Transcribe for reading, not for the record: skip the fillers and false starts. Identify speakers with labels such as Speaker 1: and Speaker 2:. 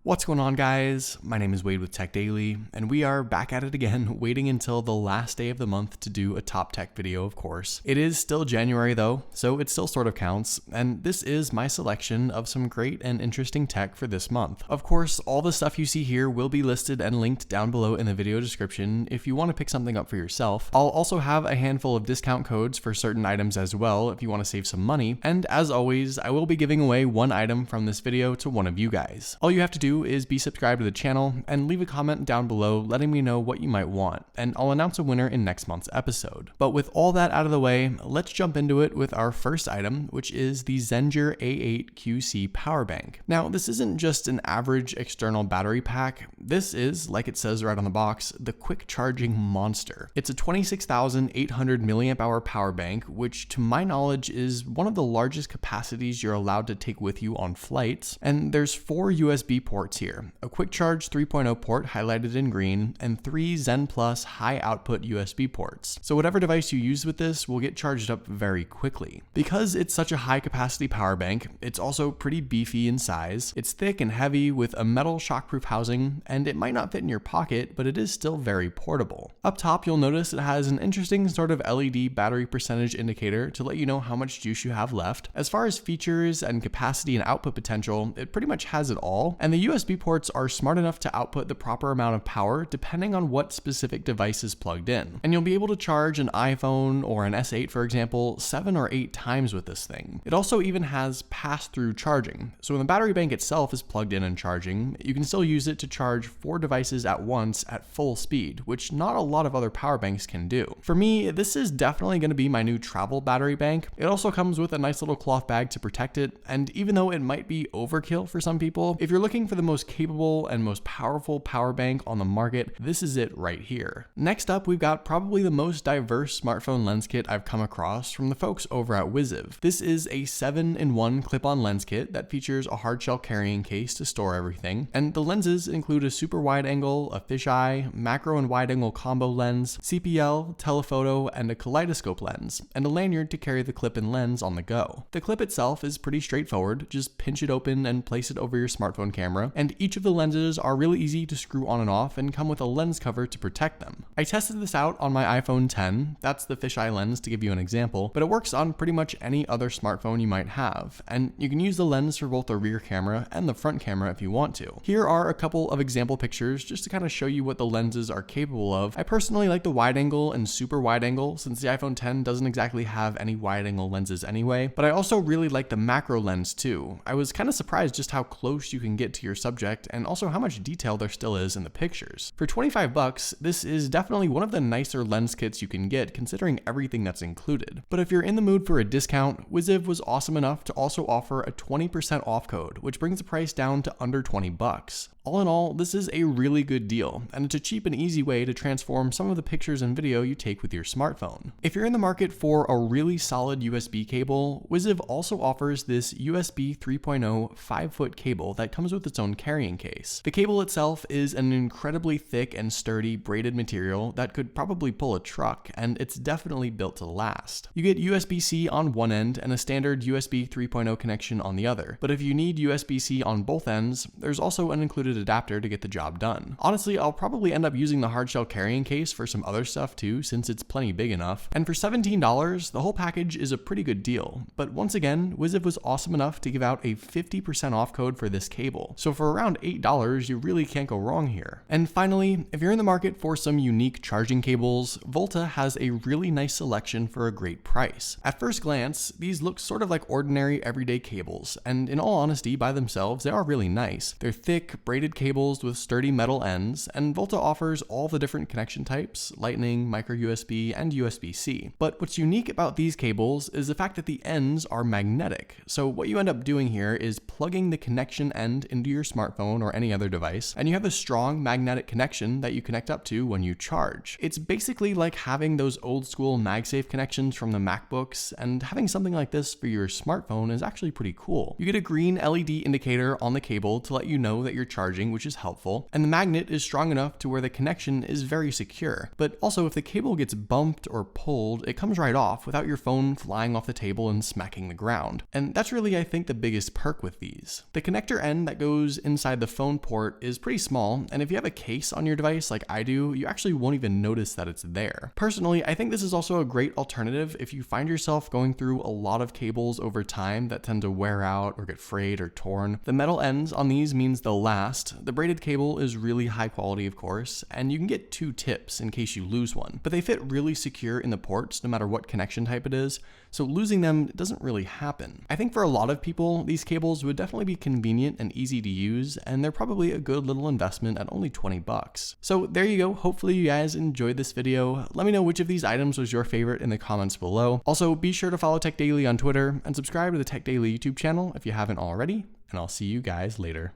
Speaker 1: What's going on, guys? My name is Wade with Tech Daily, and we are back at it again, waiting until the last day of the month to do a top tech video, of course. It is still January though, so it still sort of counts, and this is my selection of some great and interesting tech for this month. Of course, all the stuff you see here will be listed and linked down below in the video description if you want to pick something up for yourself. I'll also have a handful of discount codes for certain items as well if you want to save some money, and as always, I will be giving away one item from this video to one of you guys. All you have to do is be subscribed to the channel and leave a comment down below letting me know what you might want, and I'll announce a winner in next month's episode. But with all that out of the way, let's jump into it with our first item, which is the Zender A8 QC power bank. Now, this isn't just an average external battery pack. This is, like it says right on the box, the quick charging monster. It's a 26,800 milliamp hour power bank, which to my knowledge is one of the largest capacities you're allowed to take with you on flights. And there's 4 USB ports here, a quick charge 3.0 port highlighted in green, and 3 Zen Plus high output USB ports. So whatever device you use with this will get charged up very quickly. Because it's such a high capacity power bank, it's also pretty beefy in size. It's thick and heavy with a metal shockproof housing, and it might not fit in your pocket, but it is still very portable. Up top, you'll notice it has an interesting sort of LED battery percentage indicator to let you know how much juice you have left. As far as features and capacity and output potential, it pretty much has it all, and the USB ports are smart enough to output the proper amount of power depending on what specific device is plugged in. And you'll be able to charge an iPhone or an S8, for example, 7 or 8 times with this thing. It also even has pass-through charging. So when the battery bank itself is plugged in and charging, you can still use it to charge 4 devices at once at full speed, which not a lot of other power banks can do. For me, this is definitely going to be my new travel battery bank. It also comes with a nice little cloth bag to protect it, and even though it might be overkill for some people, if you're looking for the most capable and most powerful power bank on the market, this is it right here. Next up, we've got probably the most diverse smartphone lens kit I've come across from the folks over at WYZIV. This is a 7-in-1 clip-on lens kit that features a hardshell carrying case to store everything, and the lenses include a super wide angle, a fisheye, macro and wide angle combo lens, CPL, telephoto, and a kaleidoscope lens, and a lanyard to carry the clip-in lens on the go. The clip itself is pretty straightforward. Just pinch it open and place it over your smartphone camera, and each of the lenses are really easy to screw on and off and come with a lens cover to protect them. I tested this out on my iPhone 10, that's the fisheye lens to give you an example, but it works on pretty much any other smartphone you might have, and you can use the lens for both the rear camera and the front camera if you want to. Here are a couple of example pictures just to kind of show you what the lenses are capable of. I personally like the wide angle and super wide angle since the iPhone 10 doesn't exactly have any wide angle lenses anyway, but I also really like the macro lens too. I was kind of surprised just how close you can get to your subject and also how much detail there still is in the pictures. For 25 bucks, this is definitely one of the nicer lens kits you can get considering everything that's included. But if you're in the mood for a discount, WYZIV was awesome enough to also offer a 20% off code, which brings the price down to under 20 bucks. All in all, this is a really good deal, and it's a cheap and easy way to transform some of the pictures and video you take with your smartphone. If you're in the market for a really solid USB cable, WYZIV also offers this USB 3.0 5-foot cable that comes with its own carrying case. The cable itself is an incredibly thick and sturdy braided material that could probably pull a truck, and it's definitely built to last. You get USB-C on one end and a standard USB 3.0 connection on the other, but if you need USB-C on both ends, there's also an included adapter to get the job done. Honestly, I'll probably end up using the hardshell carrying case for some other stuff too, since it's plenty big enough. And for $17, the whole package is a pretty good deal. But once again, WYZIV was awesome enough to give out a 50% off code for this cable. So for around $8, you really can't go wrong here. And finally, if you're in the market for some unique charging cables, Volta has a really nice selection for a great price. At first glance, these look sort of like ordinary everyday cables, and in all honesty, by themselves, they are really nice. They're thick, braided cables with sturdy metal ends, and Volta offers all the different connection types, Lightning, micro USB, and USB-C. But what's unique about these cables is the fact that the ends are magnetic. So what you end up doing here is plugging the connection end into your smartphone or any other device, and you have a strong magnetic connection that you connect up to when you charge. It's basically like having those old school MagSafe connections from the MacBooks, and having something like this for your smartphone is actually pretty cool. You get a green LED indicator on the cable to let you know that you're charging, which is helpful, and the magnet is strong enough to where the connection is very secure. But also, if the cable gets bumped or pulled, it comes right off without your phone flying off the table and smacking the ground. And that's really, I think, the biggest perk with these. The connector end that goes screws inside the phone port is pretty small, and if you have a case on your device like I do, you actually won't even notice that it's there. Personally, I think this is also a great alternative if you find yourself going through a lot of cables over time that tend to wear out or get frayed or torn. The metal ends on these means they'll last. The braided cable is really high quality, of course, and you can get 2 tips in case you lose one, but they fit really secure in the ports no matter what connection type it is, so losing them doesn't really happen. I think for a lot of people, these cables would definitely be convenient and easy to use, and they're probably a good little investment at only 20 bucks. So there you go. Hopefully you guys enjoyed this video. Let me know which of these items was your favorite in the comments below. Also, be sure to follow Tech Daily on Twitter and subscribe to the Tech Daily YouTube channel if you haven't already, and I'll see you guys later.